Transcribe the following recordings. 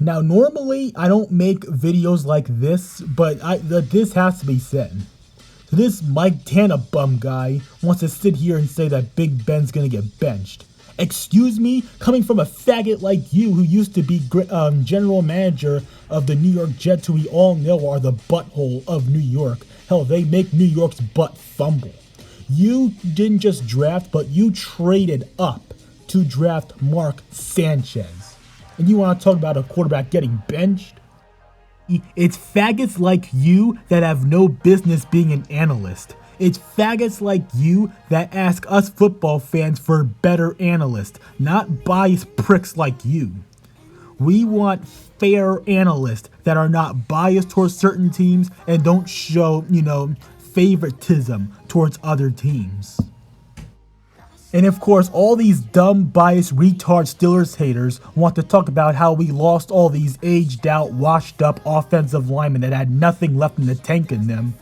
Now, normally, I don't make videos like this, but this has to be said. So this Mike TannaBUM guy wants to sit here and say that Big Ben's gonna get benched. Excuse me? Coming from a faggot like you who used to be general manager of the New York Jets, who we all know are the butthole of New York. Hell, they make New York's butt fumble. You didn't just draft, but you traded up to draft Mark Sanchez. And you want to talk about a quarterback getting benched? It's faggots like you that have no business being an analyst. It's faggots like you that ask us football fans for better analysts, not biased pricks like you. We want fair analysts that are not biased towards certain teams and don't show, favoritism towards other teams. And of course, all these dumb, biased, retard Steelers haters want to talk about how we lost all these aged out, washed up offensive linemen that had nothing left in the tank in them.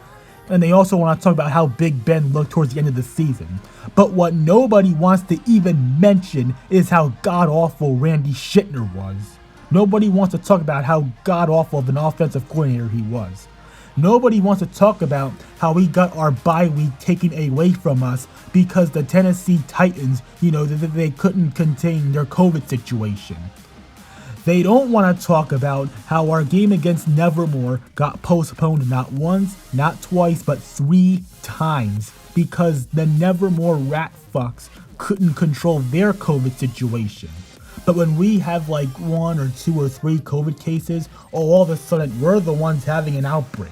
And they also want to talk about how Big Ben looked towards the end of the season. But what nobody wants to even mention is how god-awful Randy Shitner was. Nobody wants to talk about how god-awful of an offensive coordinator he was. Nobody wants to talk about how we got our bye week taken away from us because the Tennessee Titans, they couldn't contain their COVID situation. They don't want to talk about how our game against Nevermore got postponed not once, not twice, but 3 times because the Nevermore rat fucks couldn't control their COVID situation. But when we have like 1 or 2 or 3 COVID cases, all of a sudden we're the ones having an outbreak.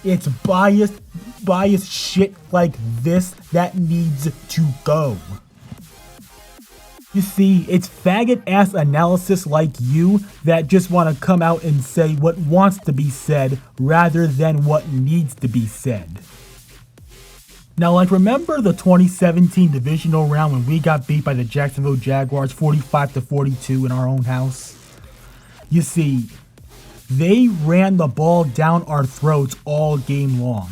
It's biased shit like this that needs to go. You see, it's faggot-ass analysis like you that just want to come out and say what wants to be said rather than what needs to be said. Now, remember the 2017 divisional round when we got beat by the Jacksonville Jaguars 45-42 in our own house? You see, they ran the ball down our throats all game long.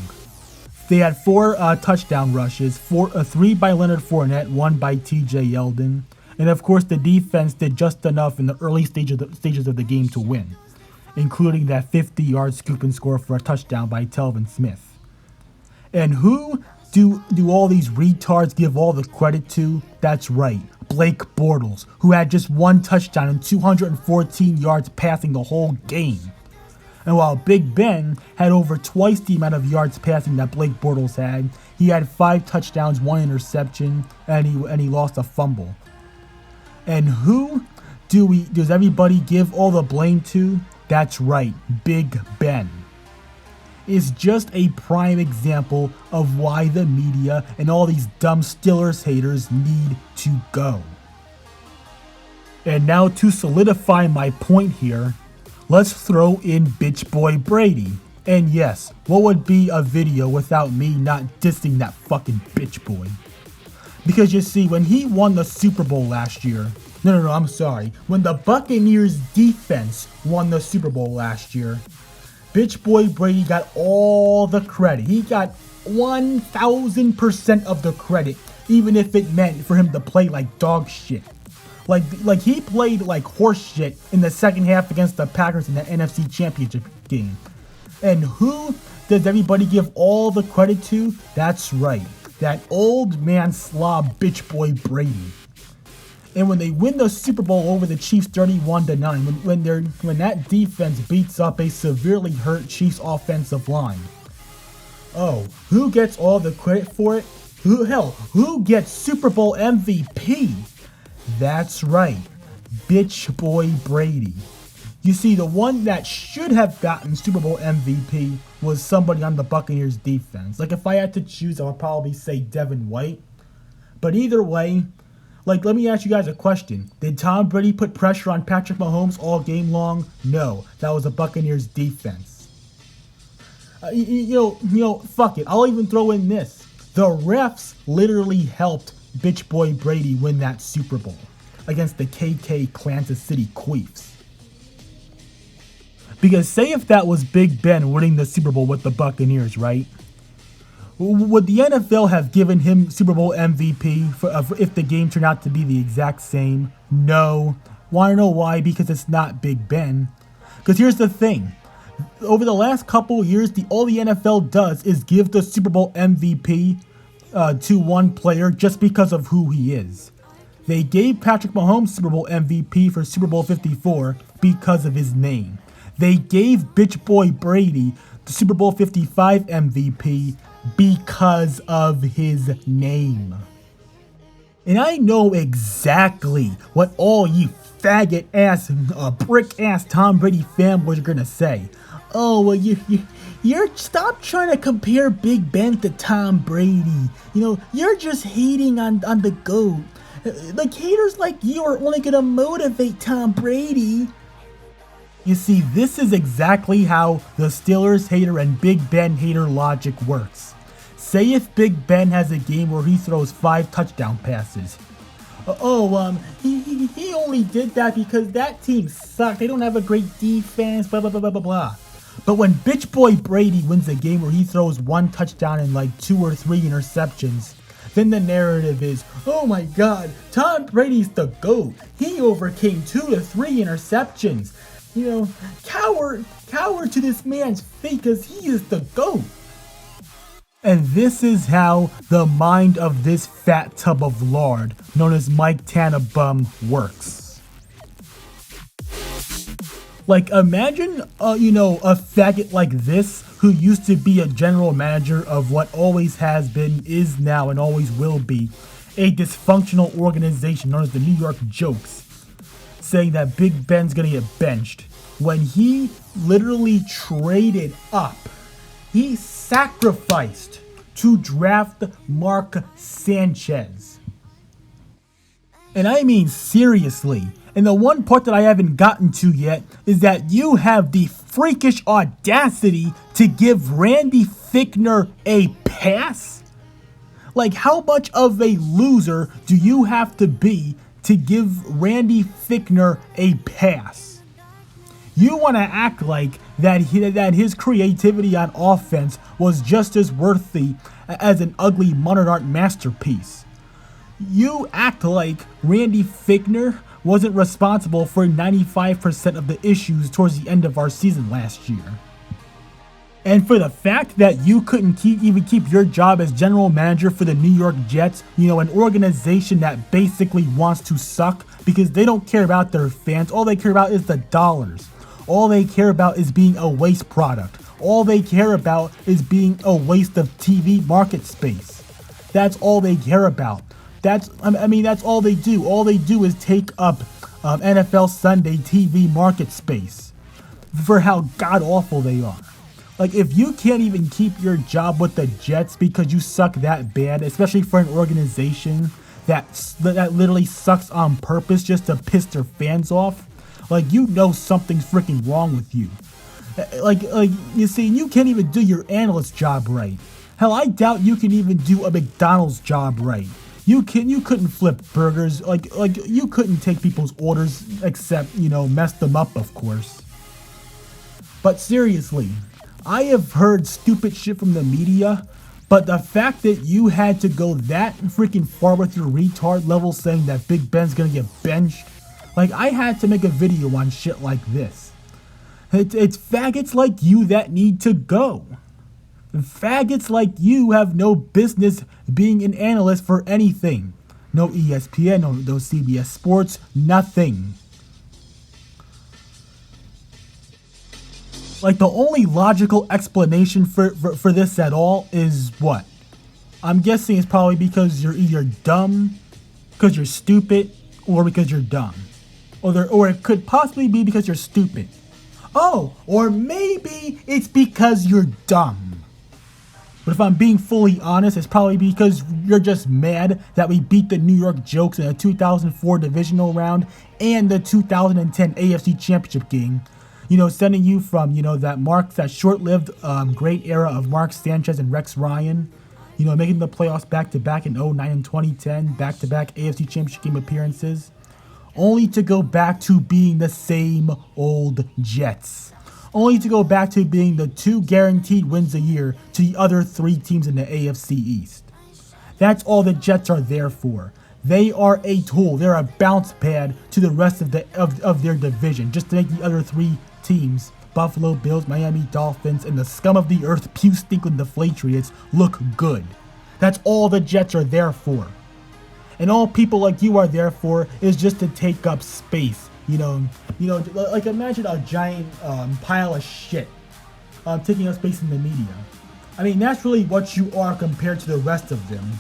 They had 4 touchdown rushes, 3 by Leonard Fournette, 1 by TJ Yeldon. And of course, the defense did just enough in the early stages of the game to win, including that 50-yard scoop and score for a touchdown by Telvin Smith. And who do all these retards give all the credit to? That's right, Blake Bortles, who had just 1 touchdown and 214 yards passing the whole game. And while Big Ben had over twice the amount of yards passing that Blake Bortles had, he had 5 touchdowns, 1 interception, and he lost a fumble. And who does everybody give all the blame to? That's right, Big Ben. Is just a prime example of why the media and all these dumb Steelers haters need to go. And now to solidify my point here, let's throw in Bitch Boy Brady. And yes, what would be a video without me not dissing that fucking bitch boy? Because you see, when he won the Super Bowl last year, I'm sorry. When the Buccaneers defense won the Super Bowl last year, Bitch Boy Brady got all the credit. He got 1,000% of the credit, even if it meant for him to play like dog shit. Like he played like horse shit in the second half against the Packers in the NFC Championship game. And who does everybody give all the credit to? That's right, that old man slob Bitch Boy Brady. And when they win the Super Bowl over the Chiefs 31-9, when that defense beats up a severely hurt Chiefs offensive line, who gets all the credit for it? Who gets Super Bowl MVP? That's right, Bitch Boy Brady. You see, the one that should have gotten Super Bowl MVP was somebody on the Buccaneers defense. Like, if I had to choose, I would probably say Devin White. But either way, let me ask you guys a question. Did Tom Brady put pressure on Patrick Mahomes all game long? No, that was a Buccaneers defense. Fuck it. I'll even throw in this. The refs literally helped Bitch Boy Brady win that Super Bowl against the KK Kansas City Chiefs. Because say if that was Big Ben winning the Super Bowl with the Buccaneers, right? Would the NFL have given him Super Bowl MVP if the game turned out to be the exact same? No. Wanna know why? Because it's not Big Ben. Because here's the thing. Over the last couple years, all the NFL does is give the Super Bowl MVP to one player just because of who he is. They gave Patrick Mahomes Super Bowl MVP for Super Bowl 54 because of his name. They gave Bitch Boy Brady the Super Bowl 55 MVP because of his name. And I know exactly what all you faggot ass, brick ass Tom Brady fanboys are gonna say. Oh, well, you're stop trying to compare Big Ben to Tom Brady. You know, you're just hating on the GOAT. Like, haters like you are only gonna motivate Tom Brady. You see, this is exactly how the Steelers hater and Big Ben hater logic works. Say if Big Ben has a game where he throws 5 touchdown passes. He only did that because that team sucked. They don't have a great defense, blah, blah, blah, blah, blah, blah. But when Bitch Boy Brady wins a game where he throws 1 touchdown and like 2 or 3 interceptions, then the narrative is, oh my god, Tom Brady's the GOAT. He overcame 2 to 3 interceptions. You know, cower to this man's fate because he is the GOAT. And this is how the mind of this fat tub of lard, known as Mike TannaBUM, works. Like, imagine, a faggot like this who used to be a general manager of what always has been, is now, and always will be a dysfunctional organization known as the New York Jokes, saying that Big Ben's gonna get benched when he literally traded up. He sacrificed to draft Mark Sanchez. And I mean seriously. And the one part that I haven't gotten to yet is that you have the freakish audacity to give Randy Fichtner a pass? Like, how much of a loser do you have to be to give Randy Fichtner a pass? You want to act like that his creativity on offense was just as worthy as an ugly modern art masterpiece. You act like Randy Fichtner wasn't responsible for 95% of the issues towards the end of our season last year. And for the fact that you couldn't even keep your job as general manager for the New York Jets, an organization that basically wants to suck because they don't care about their fans. All they care about is the dollars. All they care about is being a waste product. All they care about is being a waste of TV market space. That's all they care about. That's all they do. All they do is take up NFL Sunday TV market space for how god-awful they are. Like, if you can't even keep your job with the Jets because you suck that bad, especially for an organization that literally sucks on purpose just to piss their fans off, like, something's freaking wrong with you. Like you see, you can't even do your analyst job right. Hell, I doubt you can even do a McDonald's job right. You couldn't flip burgers, like you couldn't take people's orders except, mess them up, of course. But seriously, I have heard stupid shit from the media, but the fact that you had to go that freaking far with your retard level saying that Big Ben's gonna get benched, like, I had to make a video on shit like this. It's faggots like you that need to go. Faggots like you have no business being an analyst for anything. No ESPN, no CBS Sports, nothing. Like, the only logical explanation for this at all is what? I'm guessing it's probably because you're either dumb, because you're stupid, or because you're dumb. Or it could possibly be because you're stupid. Oh, or maybe it's because you're dumb. But if I'm being fully honest, it's probably because you're just mad that we beat the New York Jokes in the 2004 divisional round and the 2010 AFC Championship game. Sending you from, that short-lived great era of Mark Sanchez and Rex Ryan. Making the playoffs back-to-back in 2009 and 2010, back-to-back AFC Championship game appearances. Only to go back to being the same old Jets. Only to go back to being the 2 guaranteed wins a year to the other 3 teams in the AFC East. That's all the Jets are there for. They are a tool. They're a bounce pad to the rest of their division, just to make the other 3 teams, Buffalo Bills, Miami Dolphins, and the scum of the earth, Pew Stinkling Deflatriots, look good. That's all the Jets are there for. And all people like you are there for is just to take up space. Like imagine a giant pile of shit taking up space in the media. I mean, that's really what you are compared to the rest of them.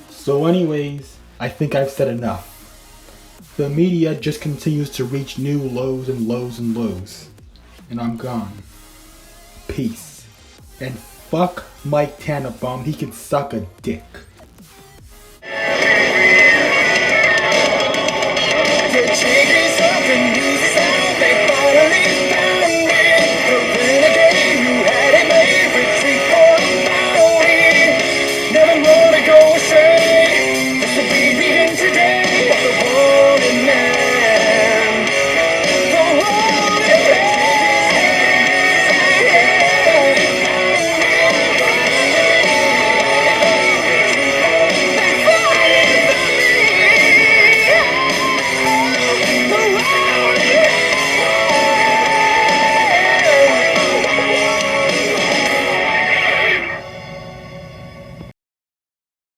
So anyways, I think I've said enough. The media just continues to reach new lows and lows and lows. And I'm gone. Peace. And fuck Mike TannaBUM, he can suck a dick.